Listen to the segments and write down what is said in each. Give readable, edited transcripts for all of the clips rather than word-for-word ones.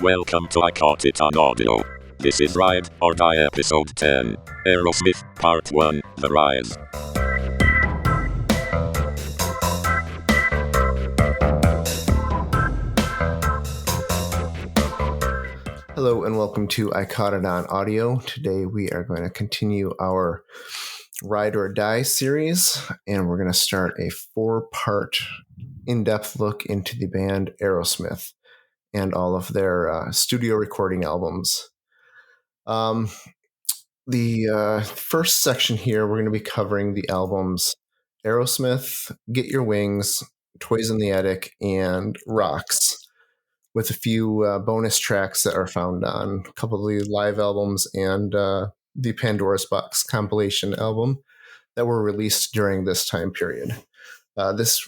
Welcome to I Caught It on Audio. This is Ride or Die episode 10, Aerosmith, part 1, The Rise. Hello and welcome to I Caught It on Audio. Today we are going to continue our Ride or Die series, and we're going to start a 4-part in-depth look into the band Aerosmith and all of their studio recording albums. The first section here, we're going to be covering the albums Aerosmith, Get Your Wings, Toys in the Attic, and Rocks, with a few bonus tracks that are found on a couple of the live albums and the Pandora's Box compilation album that were released during this time period.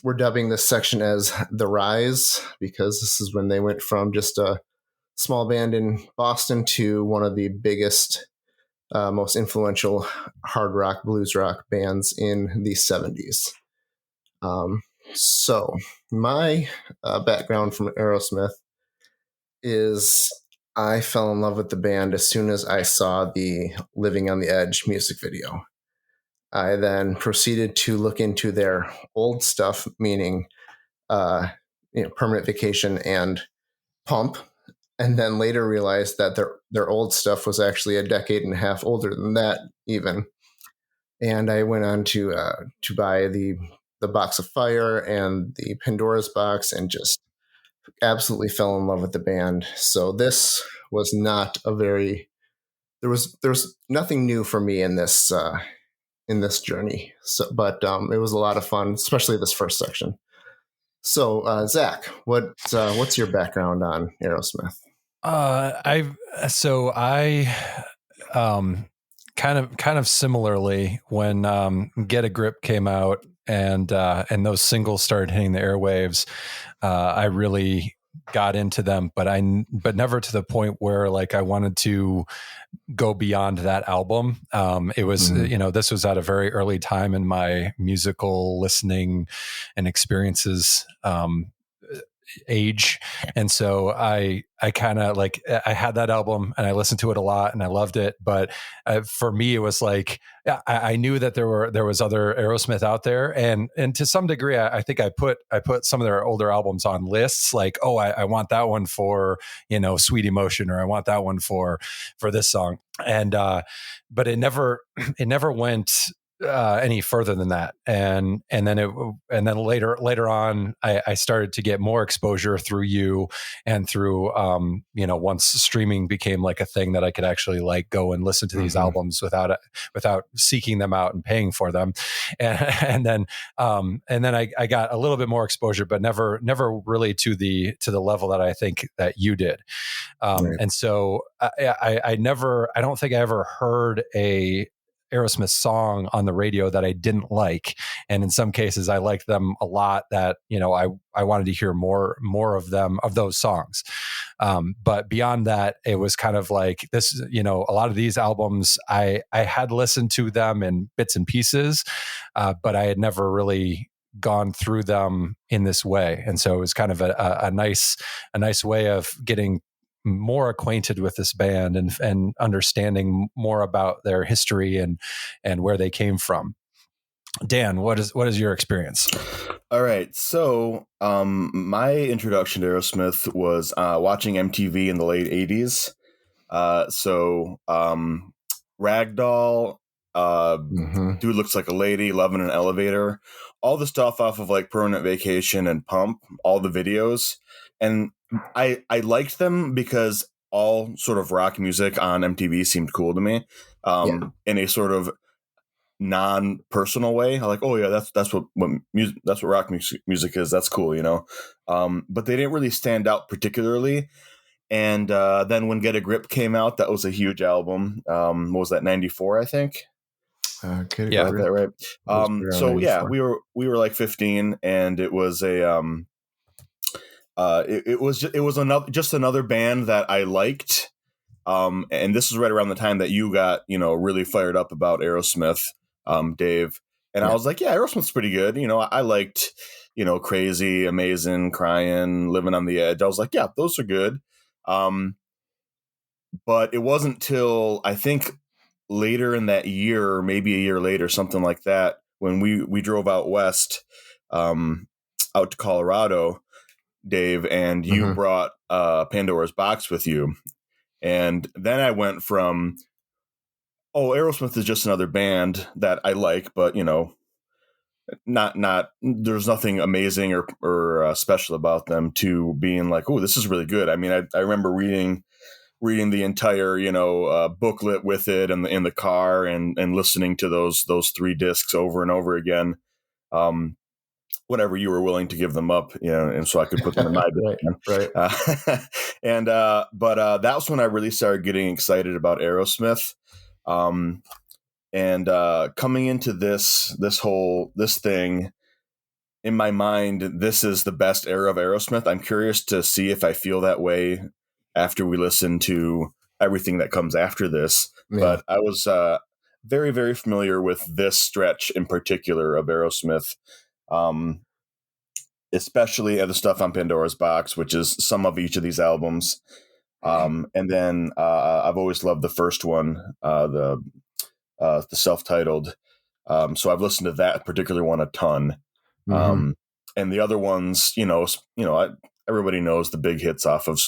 We're dubbing this section as The Rise because this is when they went from just a small band in Boston to one of the biggest, most influential hard rock, blues rock bands in the 70s. So my background from Aerosmith is I fell in love with the band as soon as I saw the Living on the Edge music video. I then proceeded to look into their old stuff, meaning Permanent Vacation and Pump, and then later realized that their old stuff was actually a decade and a half older than that even. And I went on to buy the Box of Fire and the Pandora's Box and just absolutely fell in love with the band. So this was not there was nothing new for me in this journey. But it was a lot of fun, especially this first section. So Zach, what's your background on Aerosmith? I kind of similarly when Get a Grip came out and those singles started hitting the airwaves, I really got into them, but never to the point where like I wanted to go beyond that album. It was, this was at a very early time in my musical listening and experiences age, and so I kind of like I had that album and I listened to it a lot and I loved it, but for me it was like I knew that there was other Aerosmith out there, and to some degree I think I put some of their older albums on lists, like I want that one for Sweet Emotion, or I want that one for this song, and but it never went any further than that, and then later on I started to get more exposure through you and through once streaming became like a thing that I could actually like go and listen to these albums without seeking them out and paying for them, and then I got a little bit more exposure, but never really to the level that I think that you did, right. And so I don't think I ever heard a Aerosmith song on the radio that I didn't like, and in some cases I liked them a lot that I wanted to hear more of them, of those songs, but beyond that it was kind of like this, a lot of these albums I had listened to them in bits and pieces, but I had never really gone through them in this way, and so it was kind of a nice way of getting more acquainted with this band and understanding more about their history and where they came from. Dan, what is your experience? All right. So my introduction to Aerosmith was watching MTV in the late 80s. Ragdoll, Dude Looks Like a Lady, Love in an Elevator, all the stuff off of like Permanent Vacation and Pump, all the videos. And I liked them because all sort of rock music on MTV seemed cool to me, in a sort of non-personal way. I like, oh yeah, that's what music, that's what rock music is. That's cool, but they didn't really stand out particularly. And then when Get a Grip came out, that was a huge album. What was that, 94, I think? Yeah, that right. So 94. Yeah, we were like 15, and it was a it was another band that I liked, and this is right around the time that you got really fired up about Aerosmith, Dave, and I was like, yeah, Aerosmith's pretty good. I liked Crazy, Amazing, Crying, Living on the Edge. I was like, yeah, those are good. But it wasn't till I think later in that year, maybe a year later, something like that, when we drove out west, out to Colorado, Dave, and you brought Pandora's Box with you. And then I went from, Aerosmith is just another band that I like, but not there's nothing amazing or special about them, to being like, oh, this is really good. I mean, I remember reading the entire booklet with it in the car, and listening to those 3 discs over and over again, whenever you were willing to give them up, and so I could put them in my right. But that's when I really started getting excited about Aerosmith. And coming into this thing, in my mind, this is the best era of Aerosmith. I'm curious to see if I feel that way after we listen to everything that comes after this. Yeah. But I was very, very familiar with this stretch in particular of Aerosmith, especially the stuff on Pandora's Box, which is some of each of these albums. And then I've always loved the first one, the self-titled. So I've listened to that particular one a ton. And the other ones, everybody knows the big hits off of,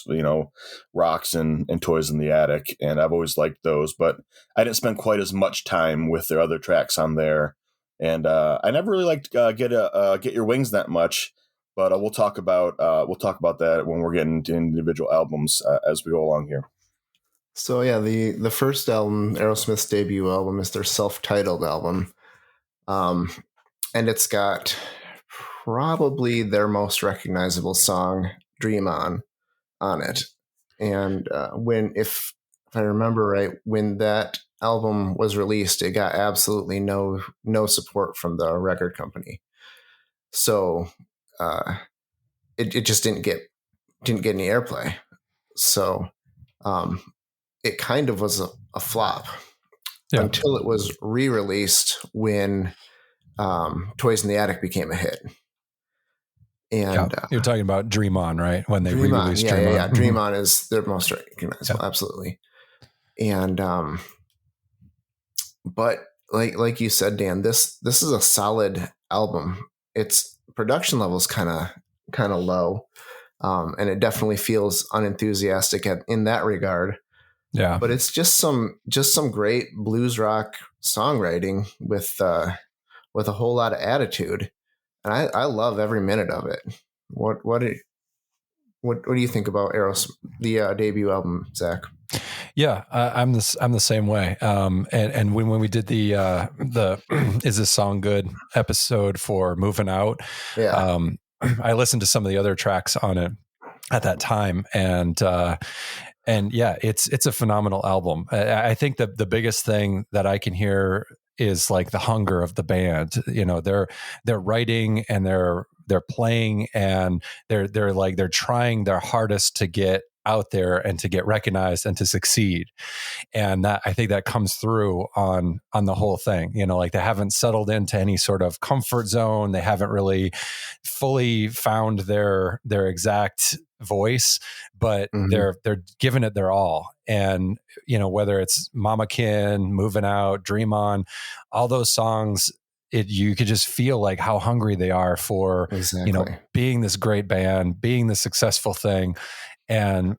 Rocks and Toys in the Attic. And I've always liked those, but I didn't spend quite as much time with their other tracks on there. And I never really liked Get Your Wings that much, but we'll talk about that when we're getting into individual albums as we go along here. So yeah, the first album, Aerosmith's debut album, is their self-titled album. And it's got probably their most recognizable song, Dream On it. And if I remember right, when that album was released, it got absolutely no support from the record company. So it just didn't get any airplay. So it kind of was a flop until it was re-released when Toys in the Attic became a hit. And you're talking about Dream On, right? When they re-released Dream On. Yeah. Dream On is their most recognizable, absolutely. And but like you said, Dan, this is a solid album. Its production level is kind of low, and it definitely feels unenthusiastic in that regard. Yeah, but it's just some great blues rock songwriting with a whole lot of attitude, and I love every minute of it. What do you think about Aerosmith, the debut album, Zach? Yeah, I'm the same way. And when we did the Is This Song Good episode for Moving Out, I listened to some of the other tracks on it at that time, and yeah, it's a phenomenal album. I think that the biggest thing that I can hear is like the hunger of the band. They're writing and they're playing, and they're trying their hardest to get out there and to get recognized and to succeed. And that, I think that comes through on the whole thing. Like they haven't settled into any sort of comfort zone. They haven't really fully found their exact voice, but they're giving it their all. And whether it's Mamakin, Moving Out, Dream On, all those songs, you could just feel like how hungry they are for being this great band, being this successful thing. And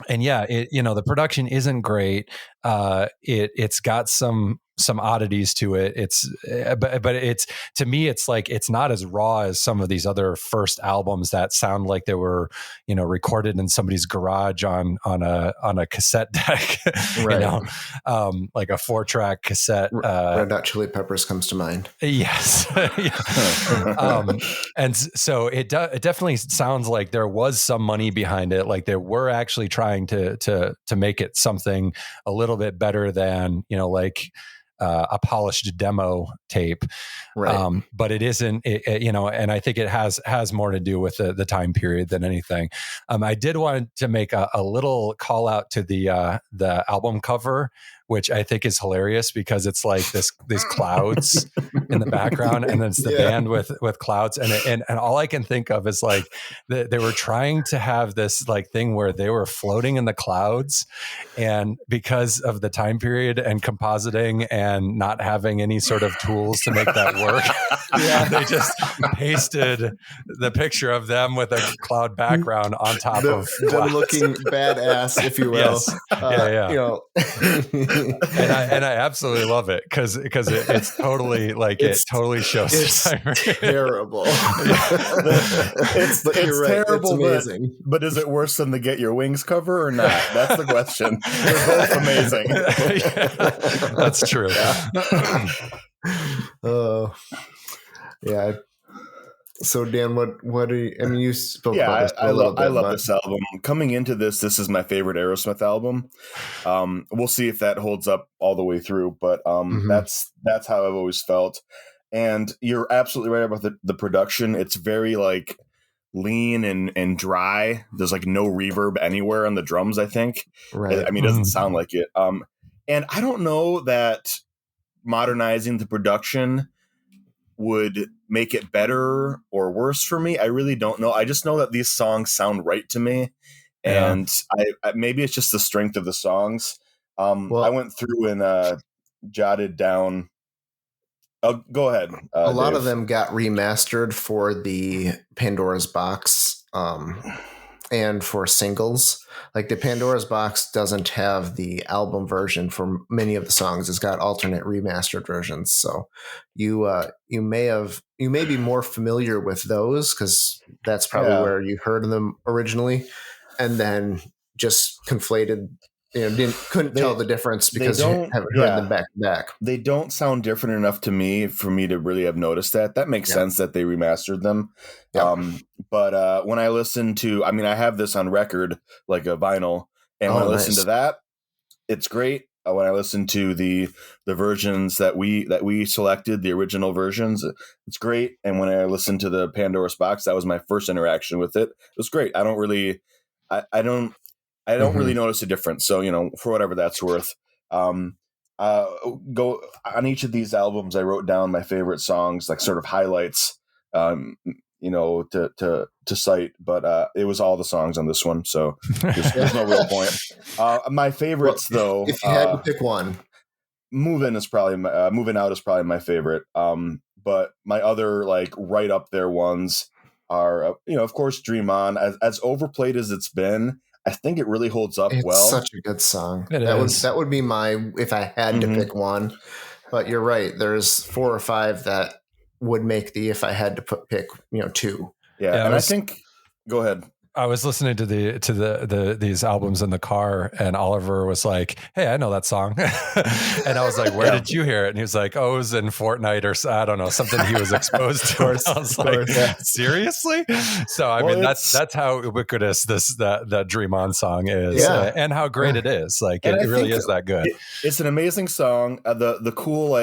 yeah, the production isn't great. It's got some oddities to it. But it's, to me, it's like, it's not as raw as some of these other first albums that sound like they were, recorded in somebody's garage on a cassette deck, right. Like a 4-track cassette. Red Hot Chili Peppers comes to mind. Yes. And so it definitely sounds like there was some money behind it. Like they were actually trying to make it something a little bit better than, like a polished demo tape. Right. But it isn't, and I think it has more to do with the time period than anything. I did want to make a little call out to the album cover, which I think is hilarious because it's like these clouds in the background, and then it's the band with clouds, and all I can think of is like they were trying to have this like thing where they were floating in the clouds, and because of the time period and compositing and not having any sort of tools to make that work, they just pasted the picture of them with a cloud background on top of them looking badass, if you will. Yes. You know. and I absolutely love it because it's totally like it totally shows it's the time. terrible. It's terrible, it's amazing. but is it worse than the Get Your Wings cover or not? That's the question. They're both amazing. That's true. Yeah. So Dan, what do you, I mean, you spoke about this I love this album. Coming into this is my favorite Aerosmith album. We'll see if that holds up all the way through, but that's how I've always felt. And you're absolutely right about the production. It's very like lean and dry. There's like no reverb anywhere on the drums, I think. Right. I mean, it doesn't sound like it. And I don't know that modernizing the production would make it better or worse for me. I really don't know. I just know that these songs sound right to me. And I maybe it's just the strength of the songs. I went through and jotted down. Oh, go ahead. A lot Dave. of them got remastered for the Pandora's Box and for singles. Like the Pandora's Box doesn't have the album version for many of the songs. It's got alternate remastered versions. So you may be more familiar with those because that's probably where you heard them originally, and then just conflated. Couldn't tell the difference because you haven't heard them back to back. They don't sound different enough to me for me to really have noticed that. That makes sense that they remastered them. But when I listen to, I mean, I have this on record, like a vinyl, and when I listen to that, it's great. When I listen to the versions that we selected, the original versions, it's great. And when I listened to the Pandora's Box, that was my first interaction with it. It was great. I don't really really notice a difference. So, for whatever that's worth, go on each of these albums. I wrote down my favorite songs, like sort of highlights, to cite, but it was all the songs on this one. So there's no real point. My favorites though, if you had to pick one, Moving Out is probably my favorite. But my other like right up there ones are, of course, Dream On. As overplayed as it's been, I think it really holds up well. It's such a good song. That would be my, if I had to pick one. But you're right. There's 4 or 5 that would make the, if I had to pick, 2. Yeah, and I think, go ahead. I was listening to these albums in the car, and Oliver was like, "Hey, I know that song," and I was like, "Where did you hear it?" And he was like, "Oh, it was in Fortnite or I don't know, something he was exposed to." And I was like, "Seriously?" So I mean, that's how ubiquitous that Dream On song is, and how great it is. Like it really is that good. It's an amazing song. The cool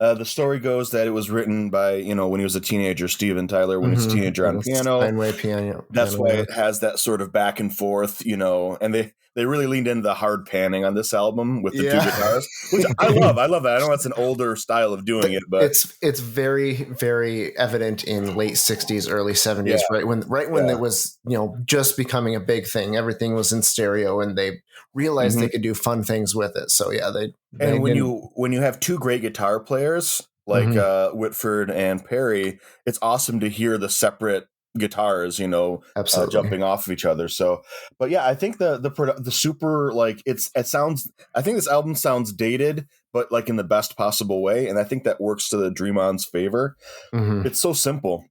the story goes that it was written by, when he was a teenager, Steven Tyler, when he was a teenager on piano. Steinway piano. That's why it has that sort of back and forth, and they really leaned into the hard panning on this album with the 2 guitars, which I love. I love that. I know that's an older style of doing it, but it's very, very evident in late 60s, early 70s, right when it was, just becoming a big thing. Everything was in stereo, and they realized they could do fun things with it. So when you have 2 great guitar players like Whitford and Perry, it's awesome to hear the separate guitars, jumping off of each other. So, but yeah, I think the super, like it sounds, I think this album sounds dated, but like in the best possible way. And I think that works to the Dream On's favor. It's so simple.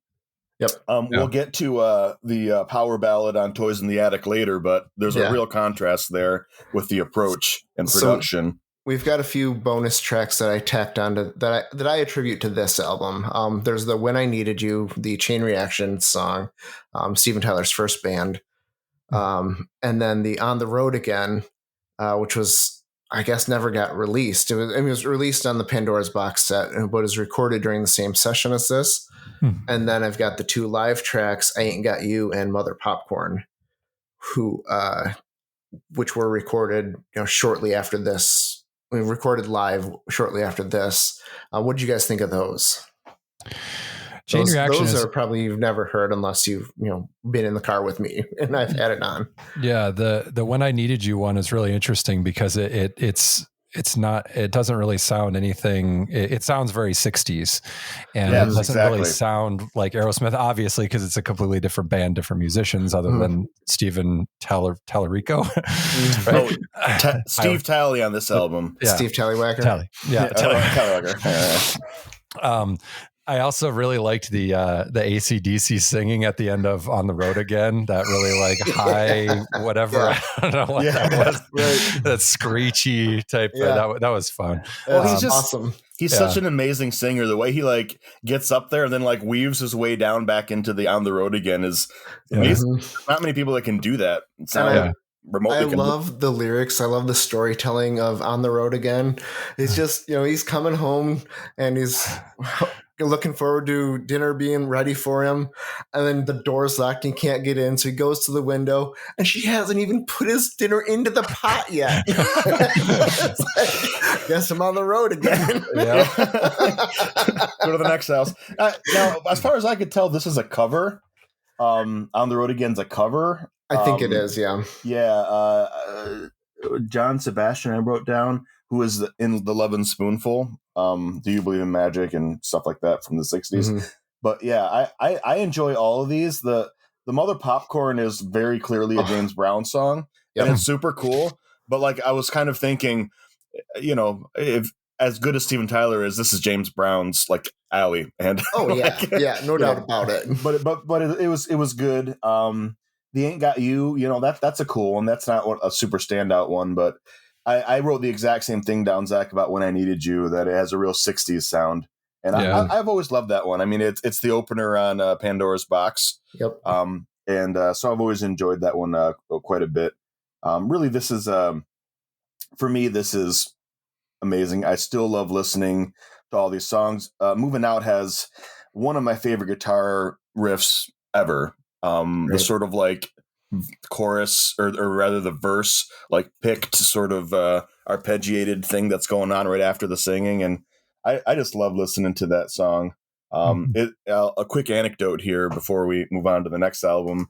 Yep. We'll get to the power ballad on Toys in the Attic later, but there's a real contrast there with the approach and production. So we've got a few bonus tracks that I tacked on to that I attribute to this album. There's the When I Needed You, the Chain Reaction song, Steven Tyler's first band. And then the On the Road Again, which was, I guess, never got released. It was released on the Pandora's Box set, but is recorded during the same session as this. And then I've got the 2 live tracks, I Ain't Got You and Mother Popcorn, which were recorded, shortly after this we recorded live shortly after this. What did you guys think of those? Chain Reaction those is, are probably you've never heard unless you've been in the car with me and I've had it on. Yeah, the When I Needed You one is really interesting because it doesn't really sound anything. It sounds very 60s, and it doesn't really sound like Aerosmith, obviously, because it's a completely different band, different musicians, other than Steven Tallarico. Right? Steve Talley on this album. Yeah. Steve Tallywhacker. Tallywhacker. I also really liked the AC/DC singing at the end of On the Road Again. That really like high whatever. Yeah. I don't know what that was. Right. That screechy type. Yeah. That was fun. Well, he's just awesome. He's such an amazing singer. The way he like gets up there and then like weaves his way down back into the On the Road Again is amazing. Not many people that can do that. It's not I love the lyrics. I love the storytelling of On the Road Again. It's just, he's coming home and he's looking forward to dinner being ready for him. And then the door's locked and he can't get in. So he goes to the window and she hasn't even put his dinner into the pot yet. It's like, guess I'm on the road again. Yeah. Go to the next house. Now, as far as I could tell, this is a cover. On the Road Again's a cover. I think it is, yeah. Yeah. John Sebastian, I wrote down, who is in The Lovin' Spoonful. Do You Believe in Magic and stuff like that from the 60s. Mm-hmm. But yeah, I enjoy all of these. The Mother Popcorn is very clearly a James Brown song. Yep. And it's super cool. But like I was kind of thinking, if as good as Steven Tyler is, this is James Brown's like alley. And no doubt about it. But it was good. The Ain't Got You, that's a cool one. That's not a super standout one, but I wrote the exact same thing down, Zach, about When I Needed You, that it has a real 60s sound. And I've always loved that one. I mean, it's the opener on Pandora's Box. Yep. So I've always enjoyed that one quite a bit. Really, this is, for me, this is amazing. I still love listening to all these songs. Moving Out has one of my favorite guitar riffs ever. The sort of like chorus or rather the verse, like picked sort of arpeggiated thing that's going on right after the singing. And I just love listening to that song. A quick anecdote here before we move on to the next album.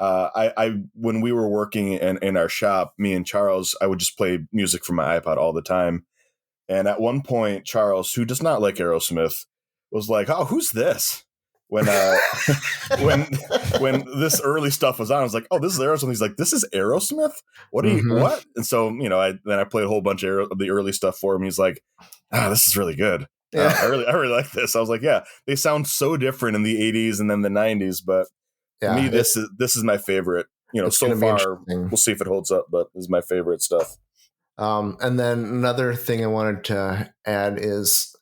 I when we were working in our shop, me and Charles, I would just play music from my iPod all the time. And at one point, Charles, who does not like Aerosmith, was like, "Oh, who's this?" When when this early stuff was on, I was like, "Oh, this is Aerosmith." He's like, "This is Aerosmith? What are you? What?" And so I played a whole bunch of the early stuff for him. He's like, "This is really good. Yeah. I really like this." I was like, "Yeah, they sound so different in the '80s and then the '90s, but for me, this is my favorite. So far, we'll see if it holds up, but this is my favorite stuff." And then another thing I wanted to add is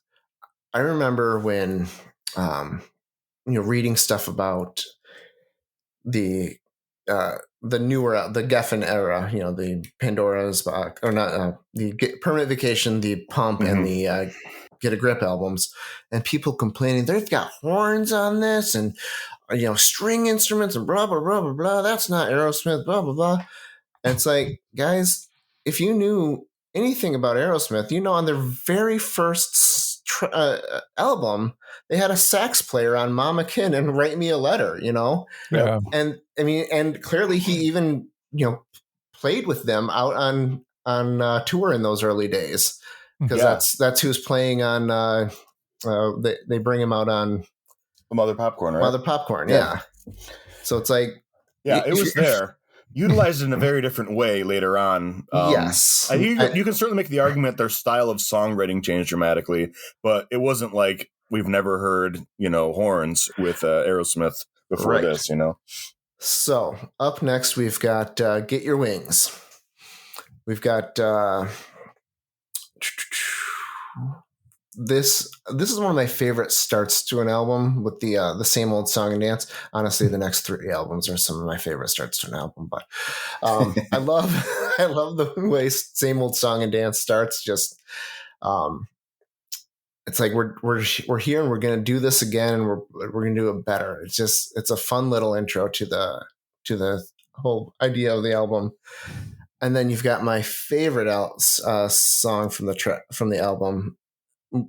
I remember when reading stuff about the newer, the Geffen era, the Pandora's Box, or not, the Permanent Vacation, the Pump, and the Get a Grip albums, and people complaining they've got horns on this and string instruments and blah blah blah blah blah. That's not Aerosmith. Blah blah blah. And it's like, guys, if you knew anything about Aerosmith, on their very first album, they had a sax player on Mama Kin and Write Me a Letter, Yeah. And I mean, and clearly he even, played with them out on tour in those early days, because that's who's playing on, they bring him out on Mother Popcorn, right? Mother Popcorn. Yeah. So it's like, it was there. Utilized in a very different way later on. Yes. You can certainly make the argument their style of songwriting changed dramatically, but it wasn't like we've never heard, horns with Aerosmith before this, So up next, we've got Get Your Wings. We've got this is one of my favorite starts to an album, with the Same Old Song and Dance. Honestly, the next 3 albums are some of my favorite starts to an album, but I love the way Same Old Song and Dance starts. Just it's like we're here and we're going to do this again, and we're going to do it better. It's a fun little intro to the whole idea of the album. And then you've got my favorite song from the album,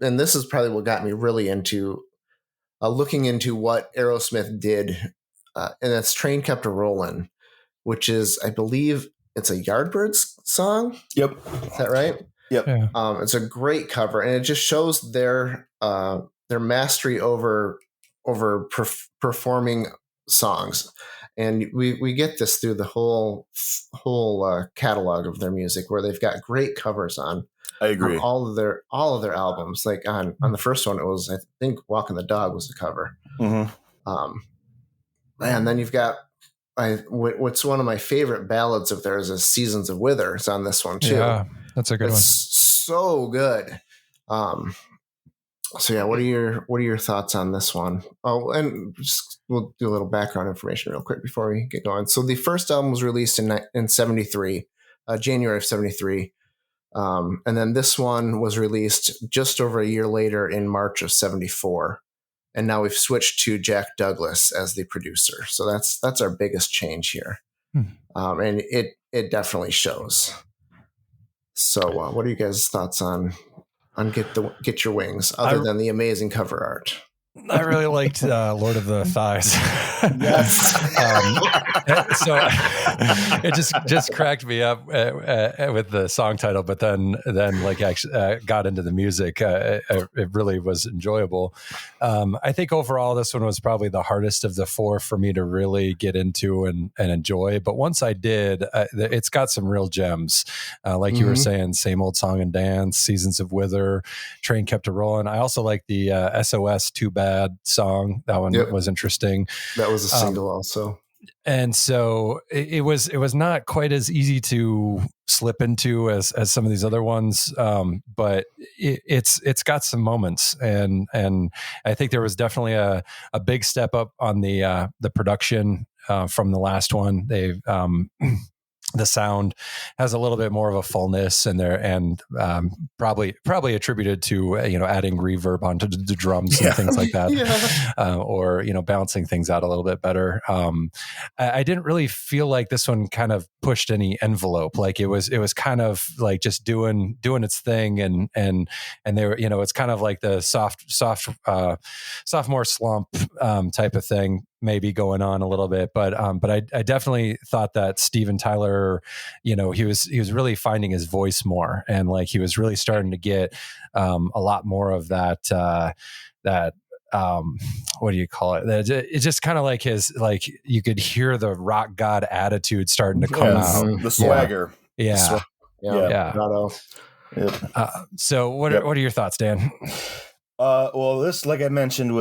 and this is probably what got me really into looking into what Aerosmith did, and that's "Train Kept a Rollin'," which is, I believe, it's a Yardbirds song. Yep, is that right? Yep. Yeah. It's a great cover, and it just shows their mastery over performing songs. And we get this through the whole catalog of their music, where they've got great covers on. I agree. On all of their albums. Like on the first one, it was, I think, "Walking the Dog" was the cover. Mm-hmm. And then you've got what's one of my favorite ballads of theirs is "Seasons of Wither." It's on this one too. Yeah, that's a good one. So good. So yeah, what are your thoughts on this one? Oh, and just we'll do a little background information real quick before we get going. So the first album was released in 73, January of 73. And then this one was released just over a year later in March of 74. And now we've switched to Jack Douglas as the producer. So that's our biggest change here. And it definitely shows. So what are you guys' thoughts on Get Your Wings, other than the amazing cover art? I really liked Lord of the Thighs. Yes. So it just cracked me up with the song title, but then like actually got into the music. It really was enjoyable. I think overall this one was probably the hardest of the four for me to really get into and enjoy. But once I did, it's got some real gems. Like you were saying, Same Old Song and Dance, Seasons of Wither, Train Kept a Rollin'. I also like the SOS Too Bad song. That one was interesting. That was a single also. And so it was not quite as easy to slip into as some of these other ones. But it's got some moments, and I think there was definitely a big step up on the production from the last one. They've the sound has a little bit more of a fullness in there, and probably attributed to adding reverb onto the drums and things like that, or balancing things out a little bit better. I didn't really feel like this one kind of pushed any envelope. Like it was kind of like just doing its thing, and they were it's kind of like the sophomore slump type of thing maybe going on a little bit, but I definitely thought that Steven Tyler, he was really finding his voice more, and like he was really starting to get a lot more of that what do you call it? It's just kind of like his, like you could hear the rock god attitude starting to come out, the swagger. Yeah. So what are your thoughts, Dan? Well, this, like I mentioned,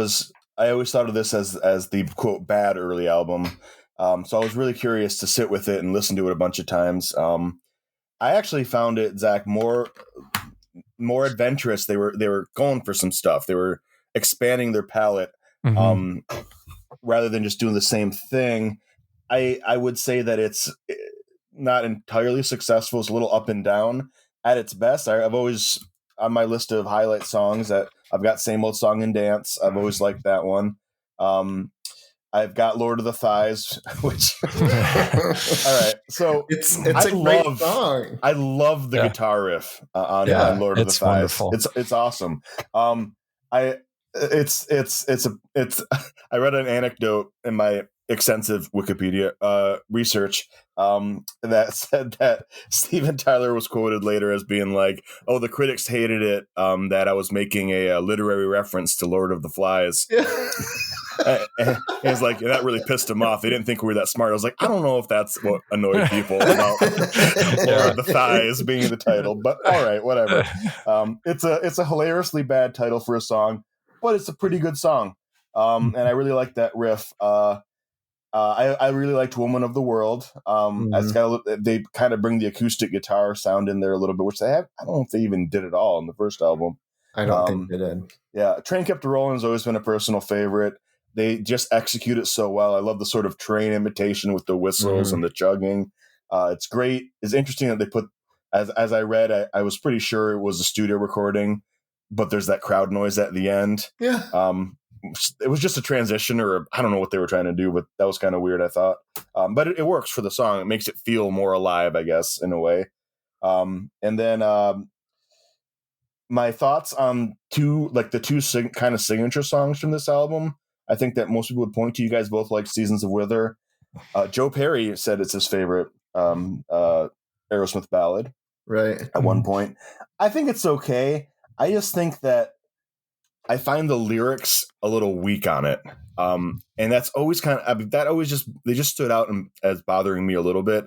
I always thought of this as the quote bad early album. So I was really curious to sit with it and listen to it a bunch of times. I actually found it, Zach, more adventurous. They were going for some stuff. They were expanding their palette, rather than just doing the same thing. I would say that it's not entirely successful. It's a little up and down at its best. I've always, on my list of highlight songs, that I've got Same Old Song and Dance. I've always liked that one. I've got Lord of the Thighs, which all right. So it's a great song. I love the guitar riff on Lord of the Thighs. Wonderful. It's awesome. I read an anecdote in my extensive Wikipedia research that said that Steven Tyler was quoted later as being like, "Oh, the critics hated it that I was making a literary reference to Lord of the Flies." And it's like, and that really pissed him off. They didn't think we were that smart. I was like, I don't know if that's what annoyed people about Lord of the Thighs being the title, but all right, whatever. It's a hilariously bad title for a song, but it's a pretty good song. And I really like that riff. I really liked "Woman of the World." They kind of bring the acoustic guitar sound in there a little bit, which they have. I don't know if they even did it all in the first album. I don't think they did. Yeah, "Train Kept a Rollin'" has always been a personal favorite. They just execute it so well. I love the sort of train imitation with the whistles and the chugging. It's great. It's interesting that they put, as I read, I was pretty sure it was a studio recording, but there's that crowd noise at the end. Yeah. it was just a transition, or I don't know what they were trying to do, but that was kind of weird, I thought. But it works for the song. It makes it feel more alive, I guess, in a way. And then my thoughts on the two kind of signature songs from this album. I think that most people would point to. You guys both like Seasons of Wither. Joe Perry said it's his favorite Aerosmith ballad. Right. At one point. I think it's okay. I just think that I find the lyrics a little weak on it. And that's always they just stood out as bothering me a little bit.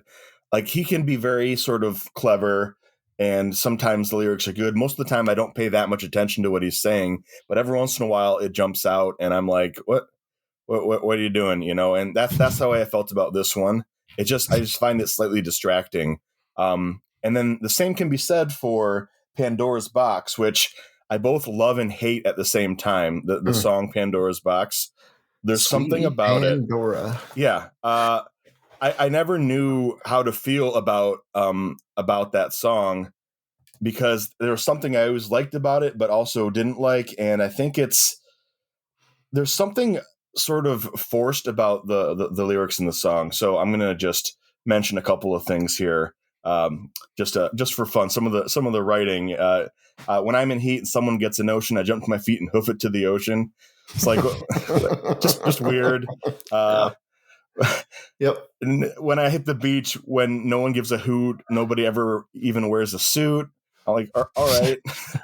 Like, he can be very sort of clever, and sometimes the lyrics are good. Most of the time I don't pay that much attention to what he's saying, but every once in a while it jumps out and I'm like, what are you doing? You know, and that's how I felt about this one. I just find it slightly distracting. And then the same can be said for Pandora's Box, which I both love and hate at the same time. The song Pandora's Box. There's Sweet something about Pandora. it. Yeah. I never knew how to feel about that song, because there was something I always liked about it, but also didn't like. And I think there's something sort of forced about the lyrics in the song. So I'm going to just mention a couple of things here. Just for fun. Some of the writing, when I'm in heat and someone gets an ocean, I jump to my feet and hoof it to the ocean. It's like, just weird. Yep. And when I hit the beach, when no one gives a hoot, nobody ever even wears a suit. I'm like, all right.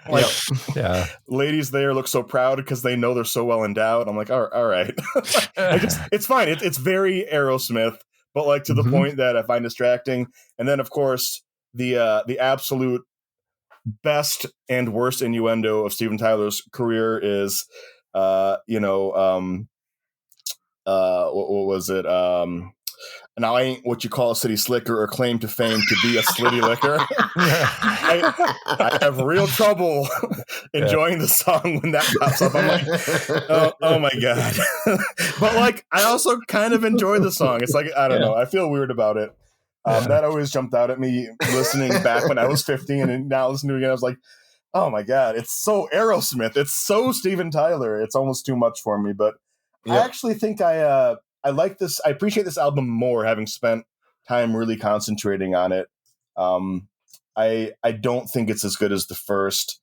Like, yeah. Ladies there look so proud because they know they're so well endowed. I'm like, all right. It's fine. It's very Aerosmith, but like to the point that I find distracting. And then, of course, the absolute best and worst innuendo of Steven Tyler's career is, what was it? Now I ain't what you call a city slicker or claim to fame to be a slitty licker. I have real trouble enjoying the song when that pops up. I'm like, oh my God. But like, I also kind of enjoy the song. It's like, I don't know. I feel weird about it. That always jumped out at me listening back when I was 15, and now listening to it again, I was like, oh my God, it's so Aerosmith. It's so Steven Tyler. It's almost too much for me, but I actually think I like this. I appreciate this album more, having spent time really concentrating on it. I don't think it's as good as the first,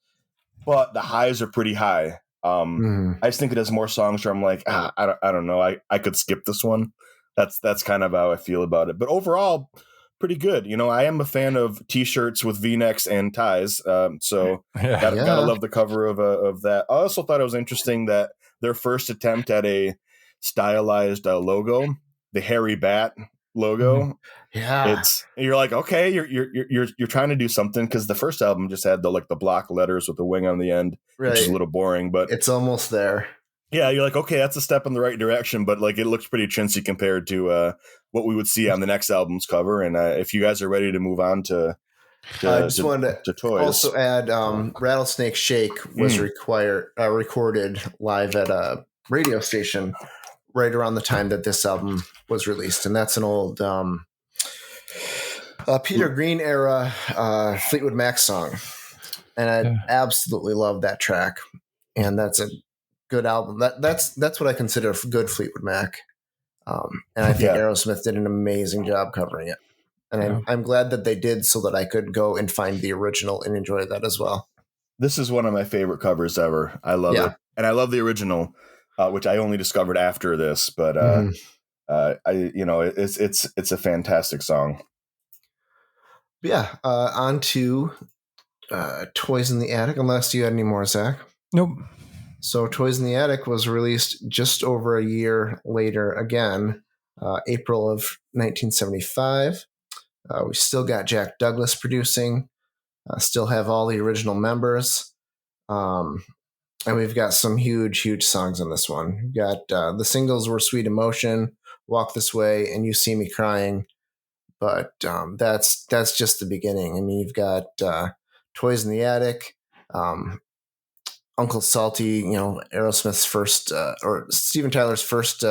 but the highs are pretty high. I just think it has more songs where I'm like, I don't know. I could skip this one. That's kind of how I feel about it. But overall, pretty good. You know, I am a fan of T-shirts with V-necks and ties. So gotta love the cover of that. I also thought it was interesting that their first attempt at a stylized logo, the hairy bat logo. You're like, okay, you're trying to do something, because the first album just had the block letters with the wing on the end, which is a little boring, but it's almost there. Yeah, you're like, okay, that's a step in the right direction, but like it looks pretty chintzy compared to what we would see on the next album's cover. And if you guys are ready to move on to I just wanted to toys. Also add Rattlesnake Shake was recorded live at a radio station right around the time that this album was released. And that's an old Peter Green era Fleetwood Mac song. And I absolutely love that track. And that's a good album. That's what I consider a good Fleetwood Mac. And I think Aerosmith did an amazing job covering it. And I'm glad that they did, so that I could go and find the original and enjoy that as well. This is one of my favorite covers ever. I love it. And I love the original, which I only discovered after this, but it's a fantastic song. Yeah. On to Toys in the Attic, unless you had any more, Zach. Nope. So Toys in the Attic was released just over a year later again, April of 1975. We still got Jack Douglas producing, still have all the original members. And we've got some huge, huge songs on this one. We've got the singles were Sweet Emotion, Walk This Way, and You See Me Crying. But that's just the beginning. I mean, you've got Toys in the Attic, Uncle Salty, Aerosmith's first, or Steven Tyler's first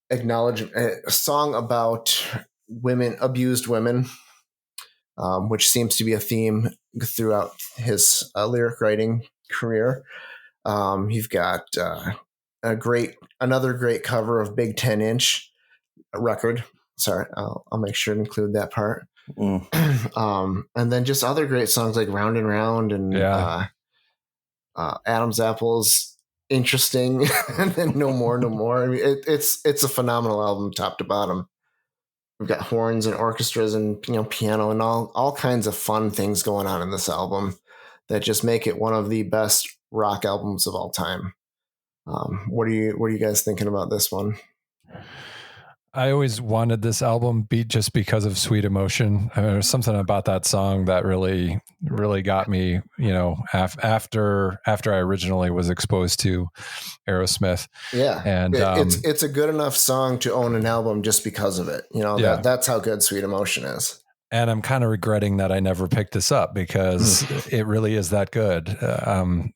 acknowledgement, a song about abused women, which seems to be a theme throughout his lyric writing career. You've got another great cover of Big 10-inch record. Sorry, I'll make sure to include that part. And then just other great songs like Round and Round and Adam's Apple's Interesting, and then No More, No More. I mean, it's a phenomenal album, top to bottom. We've got horns and orchestras and piano and all kinds of fun things going on in this album that just make it one of the best rock albums of all time. What are you guys thinking about this one? I always wanted this album beat just because of Sweet Emotion. I mean, there's something about that song that really, really got me, after I originally was exposed to Aerosmith. Yeah. And it's a good enough song to own an album just because of it. That's how good Sweet Emotion is. And I'm kind of regretting that I never picked this up because it really is that good.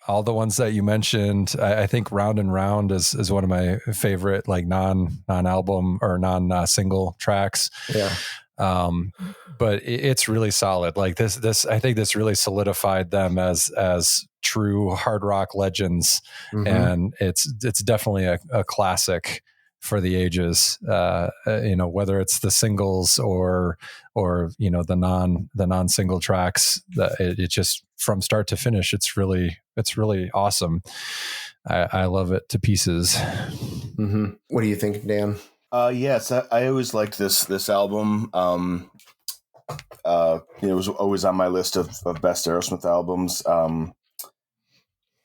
All the ones that you mentioned, I think Round and Round is one of my favorite, like non-album or non-single tracks. Yeah. But it's really solid. Like this, I think this really solidified them as true hard rock legends. And it's definitely a classic for the ages, whether it's the singles or the non-single tracks, it just from start to finish, it's really awesome. I love it to pieces. What do you think, Dan? Yes, I always liked this album. It was always on my list of best Aerosmith albums.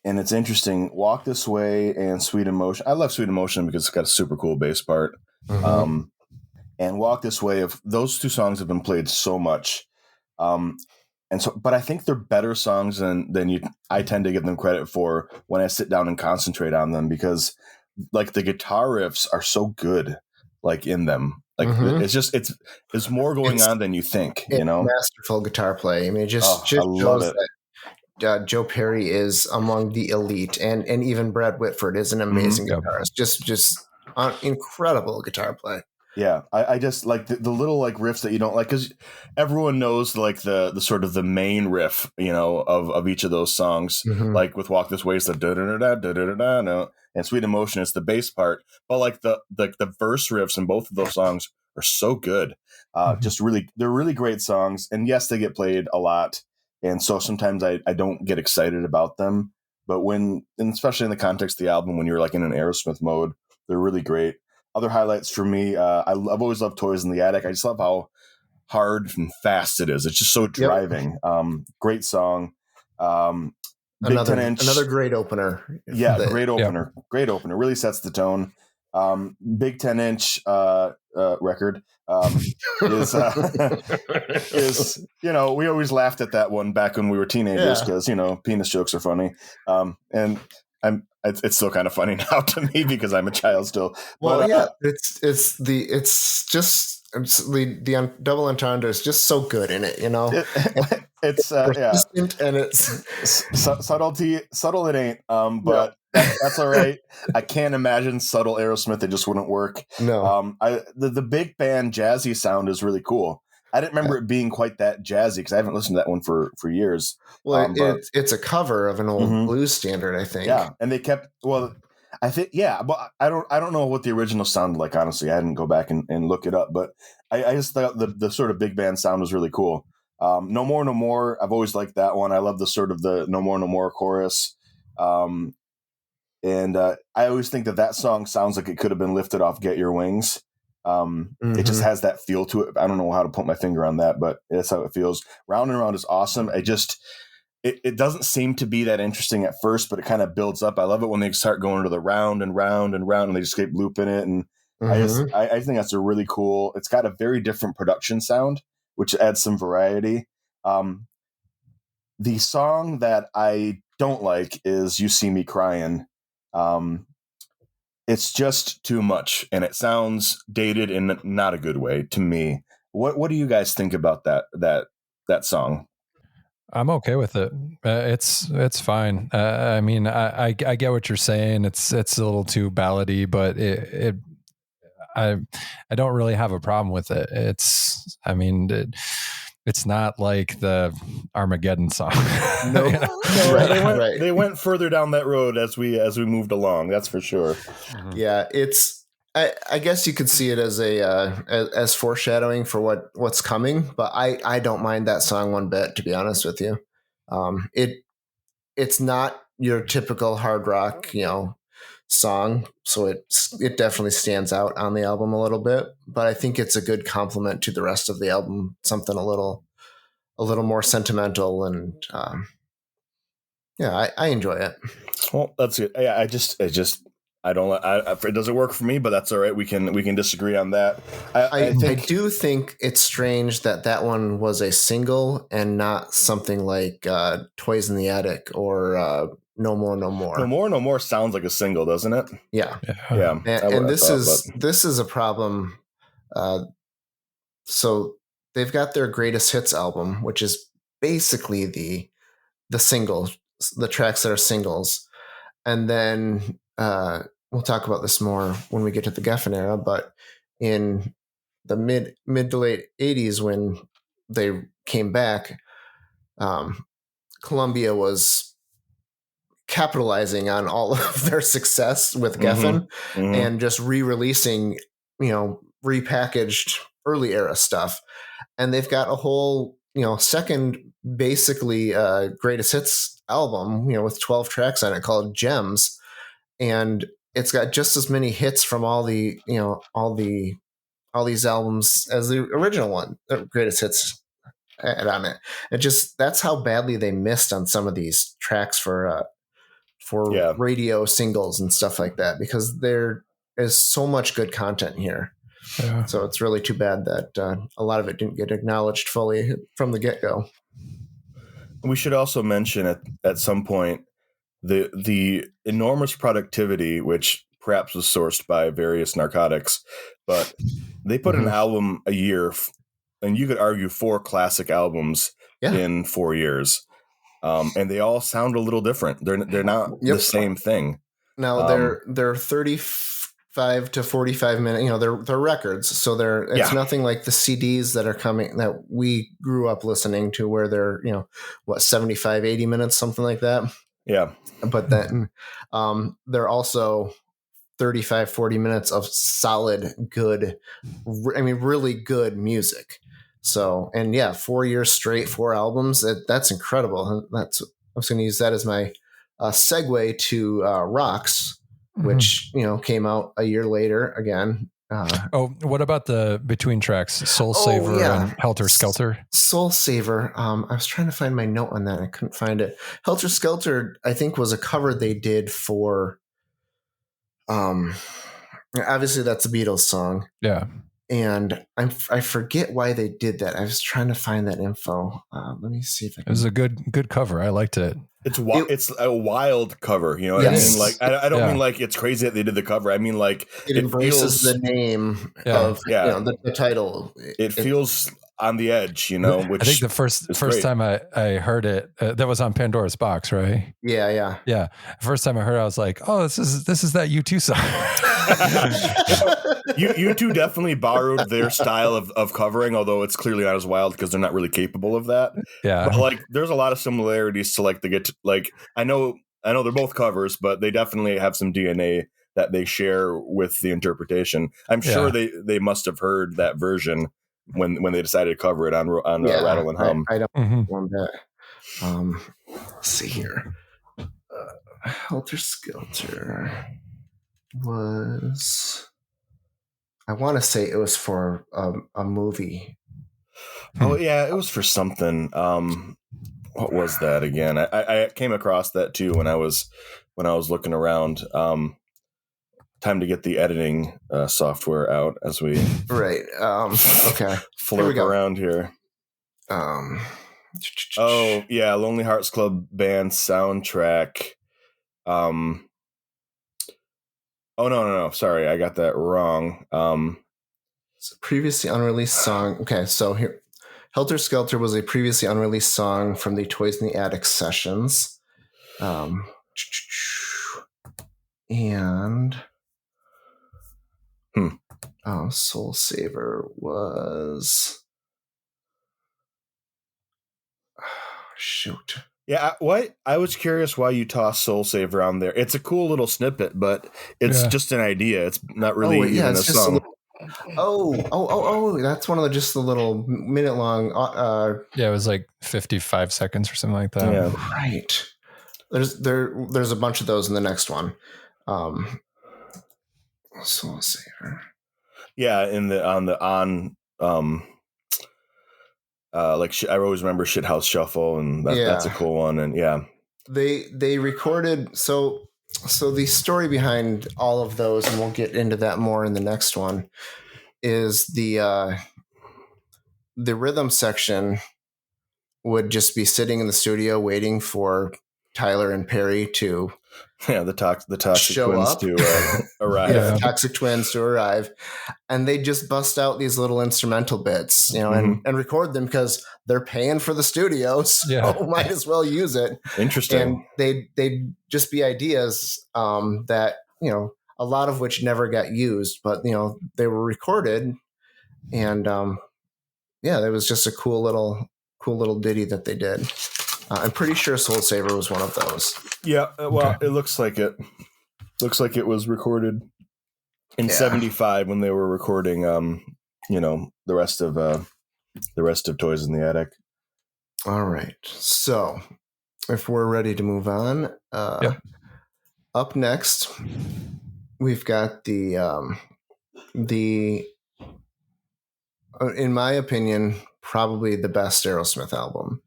And it's interesting. Walk This Way and Sweet Emotion. I love Sweet Emotion because it's got a super cool bass part. And Walk This Way, those two songs have been played so much. But I think they're better songs than I tend to give them credit for when I sit down and concentrate on them, because like the guitar riffs are so good, like in them. Like it's more going on than you think, Masterful guitar play. I mean, just shows that Joe Perry is among the elite, and even Brad Whitford is an amazing guitarist. Just incredible guitar play. Yeah, I just like the little like riffs that you don't like, because everyone knows like the sort of the main riff, of each of those songs. Like with Walk This Way, it's the da da da da da da da, and Sweet Emotion is the bass part. But like the verse riffs in both of those songs are so good. They're really great songs, and yes, they get played a lot. And so sometimes I don't get excited about them, but and especially in the context of the album, when you're like in an Aerosmith mode, they're really great. Other highlights for me, I've always loved Toys in the Attic. I just love how hard and fast it is. It's just so driving. Great song. Another great opener. Yeah, great opener. Great opener. Really sets the tone. Big 10-inch record is we always laughed at that one back when we were teenagers because penis jokes are funny, and it's still kind of funny now to me because I'm a child still. Well, it's the double entendre is just so good in it, It's persistent and it's subtle it ain't, but that's all right. I can't imagine subtle Aerosmith. It just wouldn't work. No. The big band jazzy sound is really cool. I didn't remember it being quite that jazzy because I haven't listened to that one for years. Well, it's a cover of an old blues standard, I think. Yeah, and they kept I think but I don't know what the original sounded like. Honestly, I didn't go back and look it up, but I just thought the sort of big band sound was really cool. No More, No More. I've always liked that one. I love the sort of the No More, No More chorus. And I always think that song sounds like it could have been lifted off Get Your Wings. It just has that feel to it. I don't know how to put my finger on that, but that's how it feels. Round and Round is awesome. It doesn't seem to be that interesting at first, but it kind of builds up. I love it when they start going to the round and round and round and they just keep looping it. And I think that's a really cool, it's got a very different production sound, which adds some variety. The song that I don't like is You See Me Crying. It's just too much, and it sounds dated in not a good way to me. What do you guys think about that song? I'm okay with it. It's fine. I mean, I get what you're saying. It's a little too ballady, but I don't really have a problem with it. It's not like the Armageddon song. No, You know? No, right. they went further down that road as we moved along. That's for sure. Yeah, it's. I guess you could see it as as foreshadowing for what's coming, but I don't mind that song one bit, to be honest with you. It's not your typical hard rock, song, so it definitely stands out on the album a little bit. But I think it's a good complement to the rest of the album, something a little more sentimental, and yeah, I enjoy it. Well, that's it. Yeah, I don't. It doesn't work for me, but that's all right. We can disagree on that. I do think it's strange that one was a single and not something like Toys in the Attic or No More, No More. No More sounds like a single, doesn't it? Yeah. Yeah. And this is a problem. So they've got their greatest hits album, which is basically the singles, the tracks that are singles. And then we'll talk about this more when we get to the Geffen era, but in the mid to late 80s, when they came back, Columbia was capitalizing on all of their success with Geffen and just re-releasing, repackaged early era stuff. And they've got a whole, second basically greatest hits album, with 12 tracks on it called Gems. And it's got just as many hits from all these albums as the original one, the greatest hits on it. That's how badly they missed on some of these tracks for radio singles and stuff like that, because there is so much good content here. Yeah. So it's really too bad that a lot of it didn't get acknowledged fully from the get-go. We should also mention at some point the enormous productivity, which perhaps was sourced by various narcotics, but they put an album a year, and you could argue 4 classic albums in 4 years, and they all sound a little different. They're not the same thing. Now they're 35 to 45 minutes. They're records, so it's nothing like the CDs that are coming that we grew up listening to, where they're 75, 80 minutes, something like that. Yeah. But then they're also 35, 40 minutes of solid, good, really good music. So, and 4 years straight, 4 albums, that's incredible. I was going to use that as my segue to Rocks, which, came out a year later again. What about the between tracks, Soul Saver and Helter Skelter? Soul Saver. I was trying to find my note on that. I couldn't find it. Helter Skelter, I think, was a cover they did for. Obviously, that's a Beatles song. Yeah. And I forget why they did that. I was trying to find that info. Let me see if I can. It was a good cover. I liked it. It's a wild cover, Yes. I mean, I don't mean like it's crazy that they did the cover. I mean, like it embraces the name of the title. It feels on the edge, which I think the first time I heard it, that was on Pandora's Box, right? Yeah. First time I heard it, I was like, oh, this is that U2 song. U2 definitely borrowed their style of covering, although it's clearly not as wild because they're not really capable of that. Yeah. But there's a lot of similarities to I know they're both covers, but they definitely have some DNA that they share with the interpretation. I'm sure they must have heard that version when they decided to cover it on Rattle and Hum. I don't want that. Let's see here. Helter Skelter was, I want to say it was for a movie. Oh yeah, it was for something. What was that again? I came across that too when I was looking around. Time to get the editing software out as we okay flip around here. Oh yeah, Lonely Hearts Club Band soundtrack. Oh no! Sorry, I got that wrong. It's a previously unreleased song. Okay, so here, Helter Skelter was a previously unreleased song from the Toys in the Attic sessions, and Soul Saver was. shoot. Yeah, I was curious why you tossed Soul Saver on there. It's a cool little snippet, but it's just an idea. It's not really even a song. That's one of just the little minute long. Yeah, it was like 55 seconds or something like that. Yeah. Right. There's a bunch of those in the next one. Soul Saver. Yeah, I always remember Shithouse Shuffle, and that's a cool one. And yeah, they recorded so the story behind all of those, and we'll get into that more in the next one, is the rhythm section would just be sitting in the studio waiting for Tyler and Perry to the Toxic show Twins up. to arrive. The Toxic Twins to arrive, and they just bust out these little instrumental bits, and record them because they're paying for the studio, so might as well use it. Interesting. And they'd just be ideas that a lot of which never got used, but they were recorded, and there was just a cool little ditty that they did. I'm pretty sure Soul Saver was one of those. Yeah, well, It looks like it. Looks like it was recorded in '75 when they were recording, the rest of Toys in the Attic. All right, so if we're ready to move on, up next we've got the in my opinion, probably the best Aerosmith album.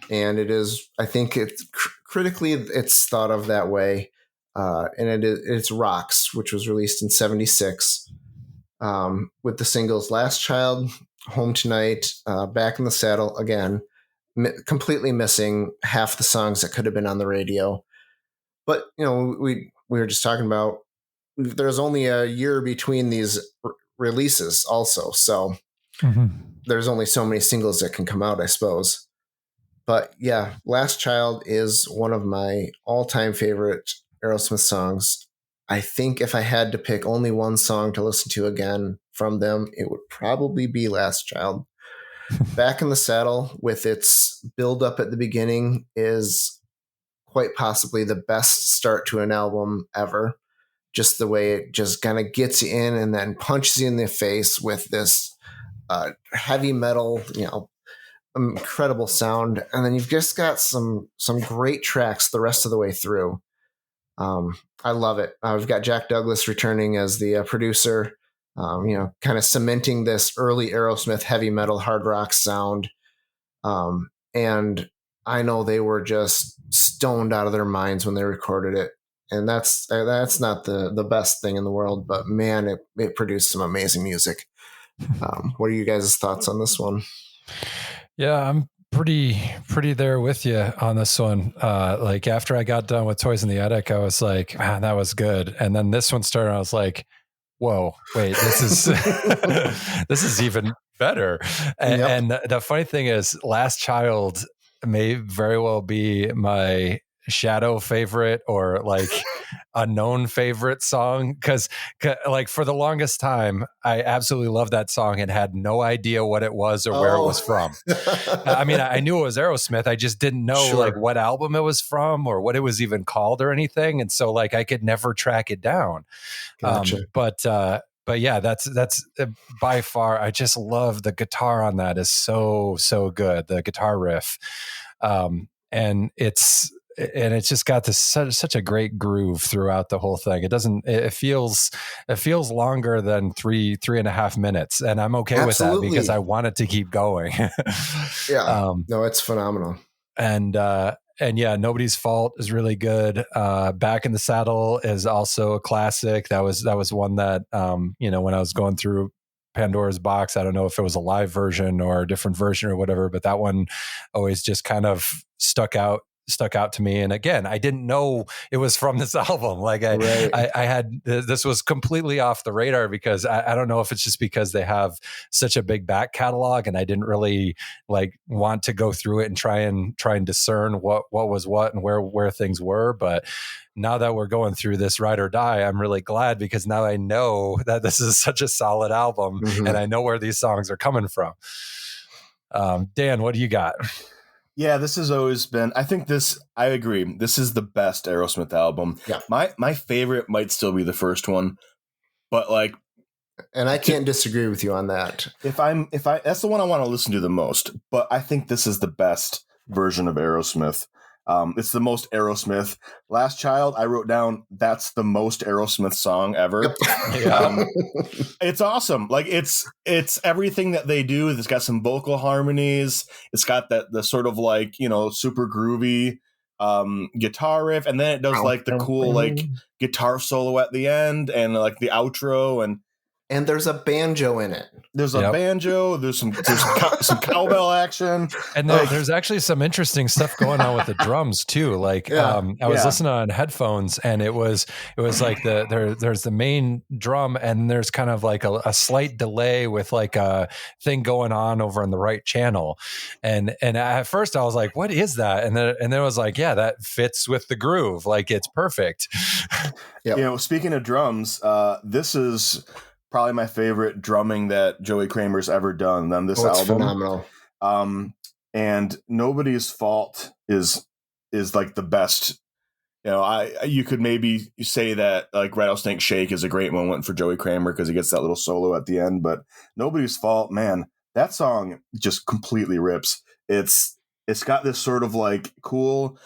And it is, I think it's critically, it's thought of that way. And it's Rocks, which was released in '76, with the singles Last Child, Home Tonight, Back in the Saddle, again, completely missing half the songs that could have been on the radio. But, we were just talking about, there's only a year between these releases also. So there's only so many singles that can come out, I suppose. But yeah, Last Child is one of my all-time favorite Aerosmith songs. I think if I had to pick only one song to listen to again from them, it would probably be Last Child. Back in the Saddle, with its build-up at the beginning, is quite possibly the best start to an album ever. Just the way it just kind of gets you in and then punches you in the face with this heavy metal, incredible sound, and then you've just got some great tracks the rest of the way through. I love it. We've got Jack Douglas returning as the producer, kind of cementing this early Aerosmith heavy metal hard rock sound. And I know they were just stoned out of their minds when they recorded it, and that's not the best thing in the world, but man, it produced some amazing music. What are you guys' thoughts on this one? Yeah, I'm pretty there with you on this one. Like after I got done with Toys in the Attic, I was like, man, that was good. And then this one started, I was like, whoa, wait, this is this is even better. And the funny thing is, Last Child may very well be my shadow favorite or like unknown favorite song, because like for the longest time I absolutely loved that song and had no idea what it was or where it was from. I mean, I knew it was Aerosmith, I just didn't know like what album it was from or what it was even called or anything, and so like I could never track it down. Gotcha. But yeah, that's by far, I just love the guitar on that is so good, the guitar riff, and it's just got this such a great groove throughout the whole thing. It feels longer than 3.5 minutes, and I'm okay with that because I want it to keep going. No, it's phenomenal. And yeah, Nobody's Fault is really good. Back in the Saddle is also a classic. That was one that when I was going through Pandora's Box, I don't know if it was a live version or a different version or whatever, but that one always just kind of stuck out to me. And again, I didn't know it was from this album. Like I had, this was completely off the radar because I don't know if it's just because they have such a big back catalog and I didn't really like want to go through it and try and discern what was what and where things were. But now that we're going through this Ride or Die, I'm really glad because now I know that this is such a solid album and I know where these songs are coming from. Dan, what do you got? Yeah, this has always been. I agree. This is the best Aerosmith album. Yeah. My favorite might still be the first one, but like, and I can't disagree with you on that. if that's the one I want to listen to the most. But I think this is the best version of Aerosmith. It's the most Aerosmith. Last Child, I wrote down, that's the most Aerosmith song ever. It's awesome. Like it's everything that they do. It's got some vocal harmonies. It's got the sort of like, super groovy guitar riff, and then it does like the cool like guitar solo at the end and like the outro, and there's a banjo in it. There's a banjo. There's some cowbell action, and there's actually some interesting stuff going on with the drums too. Like I was listening on headphones, and it was like there's the main drum, and there's kind of like a slight delay with like a thing going on over in the right channel, and at first I was like, what is that? And then it was like, yeah, that fits with the groove. Like it's perfect. Yep. Speaking of drums, this is probably my favorite drumming that Joey Kramer's ever done on this album. Phenomenal. And Nobody's Fault is like the best. You could maybe say that like Rattlesnake Shake is a great moment for Joey Kramer because he gets that little solo at the end. But Nobody's Fault, man, that song just completely rips. It's got this sort of like cool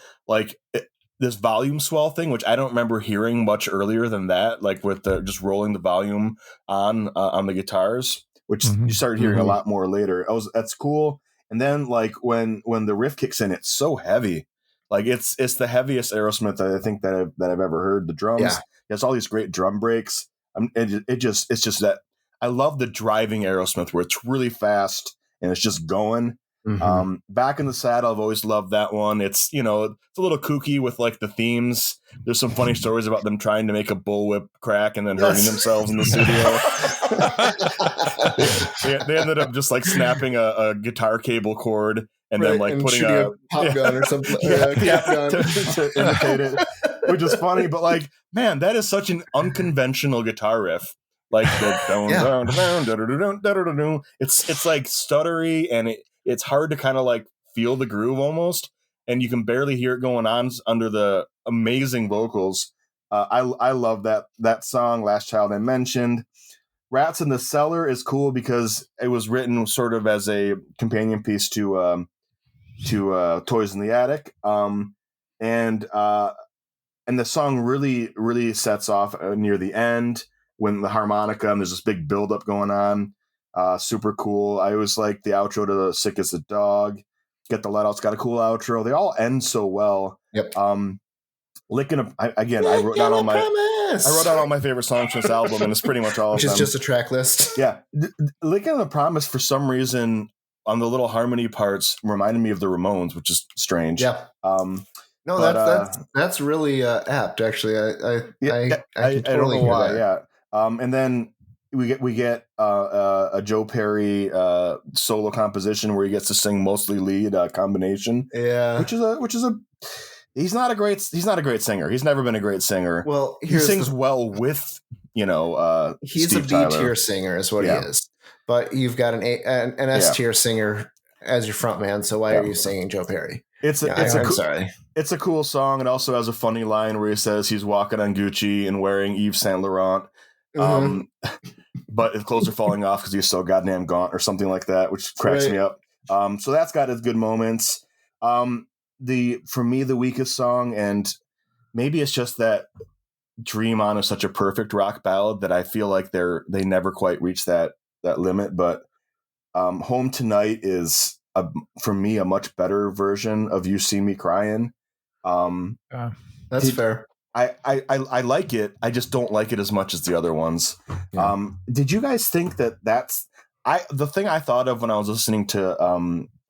this volume swell thing, which I don't remember hearing much earlier than that, like with the just rolling the volume on the guitars, which you started hearing a lot more later. That's cool. And then like when the riff kicks in, it's so heavy. Like it's the heaviest Aerosmith I think that I've ever heard. The drums, it has all these great drum breaks. It's just that I love the driving Aerosmith where it's really fast and it's just going. Back in the Saddle, I've always loved that one. It's it's a little kooky with like the themes. There's some funny stories about them trying to make a bullwhip crack and then hurting themselves in the studio. they ended up just like snapping a guitar cable cord and then like putting a pop gun or something, cap gun to imitate it, which is funny. But like, man, that is such an unconventional guitar riff. Like the it's like stuttery and it's hard to kind of like feel the groove almost, and you can barely hear it going on under the amazing vocals. I love that song, Last Child I mentioned. Rats in the Cellar is cool because it was written sort of as a companion piece to Toys in the Attic. And the song really sets off near the end when the harmonica and there's this big buildup going on. Super cool. I always like the outro to the Sick as a Dog. Get the Let Out's got a cool outro. They all end so well. Yep. I wrote down all my favorite songs from this album, and it's pretty much all which of is them. just a track list. Yeah. Licking the Promise for some reason on the little harmony parts reminded me of the Ramones, which is strange. Yeah. That's really apt actually. I can totally hear why. That. Yeah. And then we get a Joe Perry solo composition where he gets to sing mostly lead combination. Yeah, which is a he's not a great singer. He's never been a great singer. Well, he sings well with he's Steve a B tier singer is what he is. But you've got an S tier singer as your front man. So why are you singing Joe Perry? Sorry. It's a cool song. It also has a funny line where he says he's walking on Gucci and wearing Yves Saint Laurent. But his clothes are falling off because he's so goddamn gaunt or something like that, which cracks me up. So that's got its good moments. For me, the weakest song, and maybe it's just that Dream On is such a perfect rock ballad that I feel like they never quite reach that limit. But Home Tonight is for me a much better version of You See Me Crying. That's fair. I like it. I just don't like it as much as the other ones. Yeah. Did you guys think that's the thing I thought of when I was listening to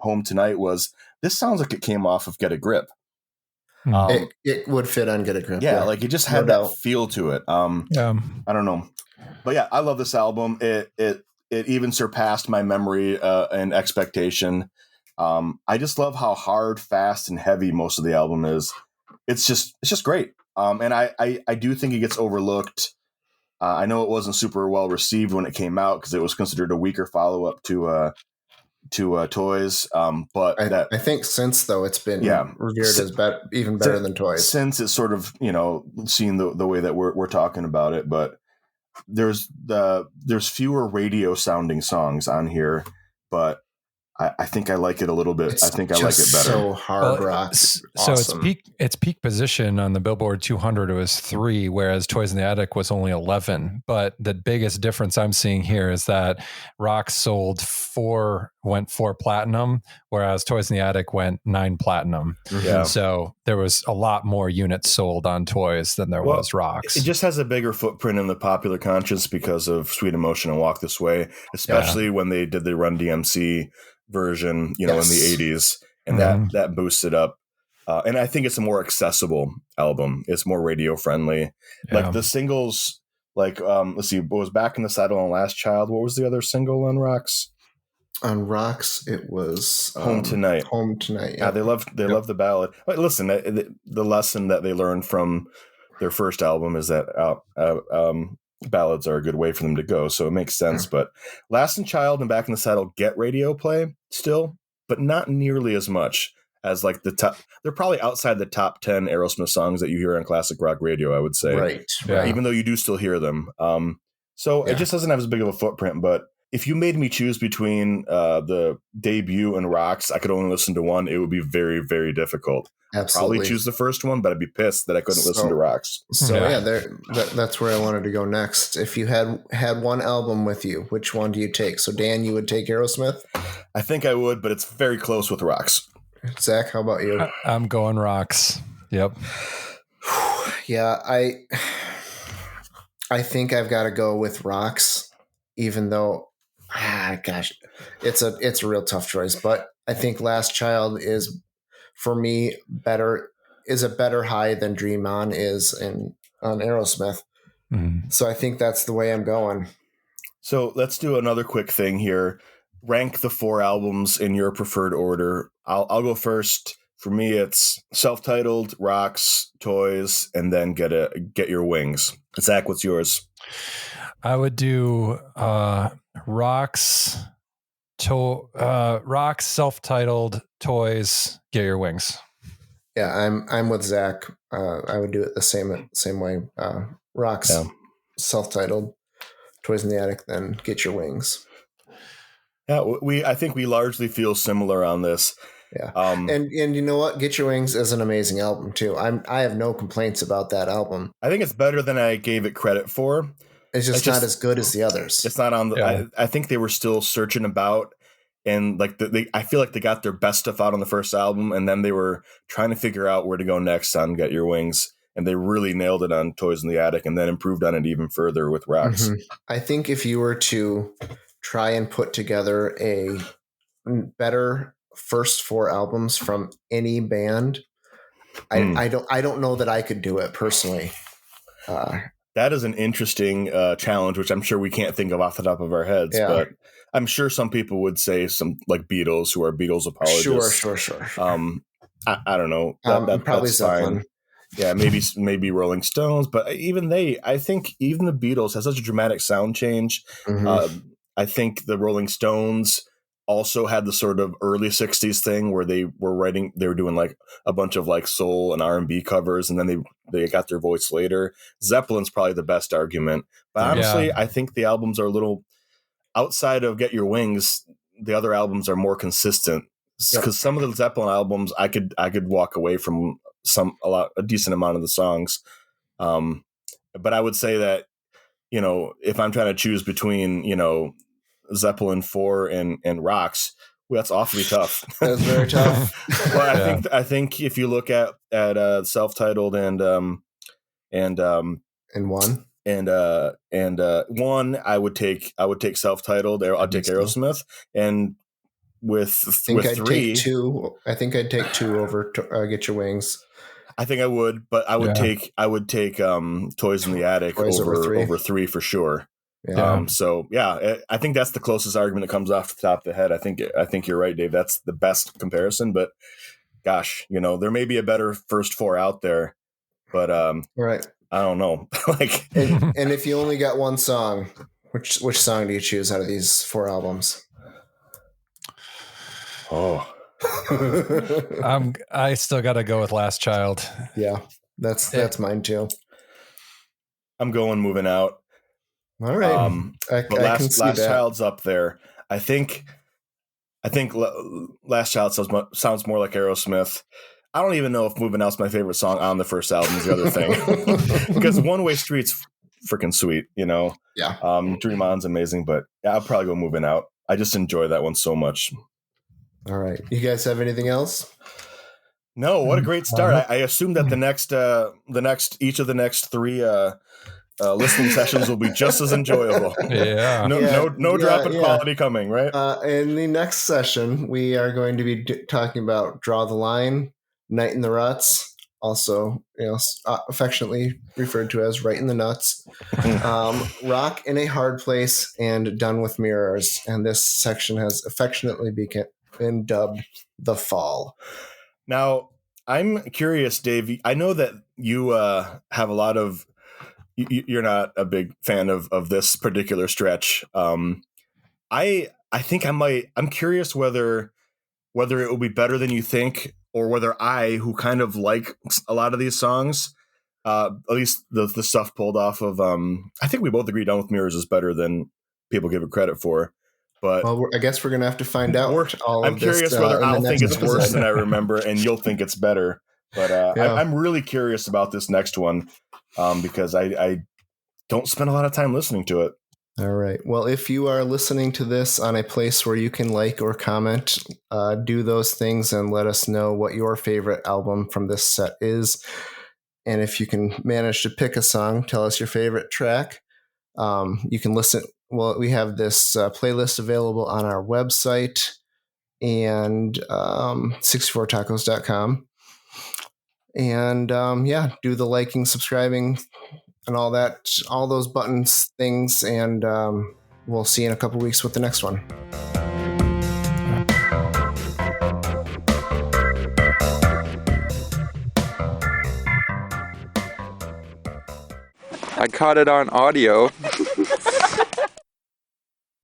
Home Tonight was this sounds like it came off of Get a Grip. It would fit on Get a Grip. Yeah, like it just had that feel to it. I don't know. But yeah, I love this album. It even surpassed my memory and expectation. I just love how hard, fast, and heavy most of the album is. It's just great. And I do think it gets overlooked. I know it wasn't super well received when it came out because it was considered a weaker follow-up to to Toys. But I think since though it's been revered as even better than Toys. Since it's sort of seen the way that we're talking about it, but there's fewer radio sounding songs on here, but I think I like it a little bit. I think I like it better. So hard rock. So its peak position on the Billboard 200 was 3, whereas Toys in the Attic was only 11. But the biggest difference I'm seeing here is that Rocks went 4 platinum, whereas Toys in the Attic went 9 platinum. Yeah. So there was a lot more units sold on Toys than there was Rocks. It just has a bigger footprint in the popular conscience because of Sweet Emotion and Walk This Way, especially when they did the Run DMC version, in the 80s, and that boosted up. And I think it's a more accessible album. It's more radio friendly. Like the singles, let's see, what was Back in the Saddle and Last Child? What was the other single on Rocks? On Rocks, it was Home Tonight. Home Tonight. Yeah, they love the ballad. But listen, the lesson that they learned from their first album is that ballads are a good way for them to go, so it makes sense. But Last and Child and Back in the Saddle get radio play still, but not nearly as much as like the top. They're probably outside the top 10 Aerosmith songs that you hear on classic rock radio, I would say. Right. Even though you do still hear them. So it just doesn't have as big of a footprint. But if you made me choose between the debut and Rocks, I could only listen to one. It would be very, very difficult. Absolutely. Probably choose the first one, but I'd be pissed that I couldn't listen to Rocks. So that's where I wanted to go next. If you had one album with you, which one do you take? So Dan, you would take Aerosmith? I think I would, but it's very close with Rocks. Zach, how about you? I'm going Rocks. Yep. Yeah, I think I've got to go with Rocks, even though it's a real tough choice. But I think Last Child is, for me, is a better high than Dream On is on Aerosmith. Mm-hmm. So I think that's the way I'm going. So let's do another quick thing here. Rank the 4 albums in your preferred order. I'll go first. For me, it's self-titled, Rocks, Toys, and then Get Your Wings. Zach, what's yours? I would do Rocks, self-titled, Toys, Get Your Wings. Yeah, I'm with Zach. I would do it the same way. Rocks, self-titled, Toys in the Attic, then Get Your Wings. Yeah, I think we largely feel similar on this. Yeah, and you know what? Get Your Wings is an amazing album too. I have no complaints about that album. I think it's better than I gave it credit for. It's just not as good as the others. It's not on the. Yeah. I think they were still searching about, and I feel like they got their best stuff out on the first album, and then they were trying to figure out where to go next on Get Your Wings, and they really nailed it on Toys in the Attic, and then improved on it even further with Rocks. Mm-hmm. I think if you were to try and put together a better first 4 albums from any band, I don't know that I could do it personally. That is an interesting challenge, which I'm sure we can't think of off the top of our heads, but I'm sure some people would say some like Beatles, who are Beatles apologists. Sure. I don't know. Probably that's Zeppelin. Fine. Yeah, maybe Rolling Stones, but even I think even the Beatles has such a dramatic sound change. Mm-hmm. I think the Rolling Stones also had the sort of early 60s thing where they were doing like a bunch of like soul and R&B covers, and then they got their voice later. Zeppelin's probably the best argument. But honestly, I think the albums are a little outside of Get Your Wings. The other albums are more consistent because some of the Zeppelin albums I could walk away from a decent amount of the songs. But I would say that, if I'm trying to choose between, Zeppelin 4 and Rocks, well, that's awfully tough. That's very tough. But I think if you look at self-titled and one I would take self-titled. I'll take Aerosmith, and with 3, I think I'd take 2 over Get Your Wings. I think I would, but I would take Toys in the Attic over 3 for sure. Yeah. I think that's the closest argument that comes off the top of the head. I think you're right, Dave. That's the best comparison, but gosh, there may be a better first 4 out there, but right. I don't know. and if you only got one song, which song do you choose out of these 4 albums? Oh. I still got to go with Last Child. Yeah, that's mine too. I'm going Moving Out. All right. But I can see Last that. Child's up there. I think Last Child sounds more like Aerosmith. I don't even know if Moving Out's my favorite song on the first album is the other thing. Because One Way Street's freaking sweet, you know? Yeah. Dream On's amazing, but yeah, I'll probably go Moving Out. I just enjoy that one so much. All right. You guys have anything else? No, what a great start. I assume that each of the next three listening sessions will be just as enjoyable. Yeah. No drop in quality coming, right? In the next session, we are going to be talking about Draw the Line, Night in the Ruts, also affectionately referred to as Right in the Nuts, Rock in a Hard Place, and Done with Mirrors. And this section has affectionately been dubbed The Fall. Now, I'm curious, Dave. I know that you have a lot of. You're not a big fan of this particular stretch. I think I might. I'm curious whether it will be better than you think, or whether I, who kind of like a lot of these songs, at least the stuff pulled off of. I think we both agree Done with Mirrors is better than people give it credit for. But I guess we're gonna have to find out. I'm curious whether I'll think it's worse than I remember, and you'll think it's better. But I'm really curious about this next one because I don't spend a lot of time listening to it. All right. Well, if you are listening to this on a place where you can like or comment, do those things and let us know what your favorite album from this set is. And if you can manage to pick a song, tell us your favorite track. You can listen. Well, we have this playlist available on our website and 64tacos.com. And do the liking, subscribing, and all that, all those buttons, things. And we'll see you in a couple weeks with the next one. I caught it on audio.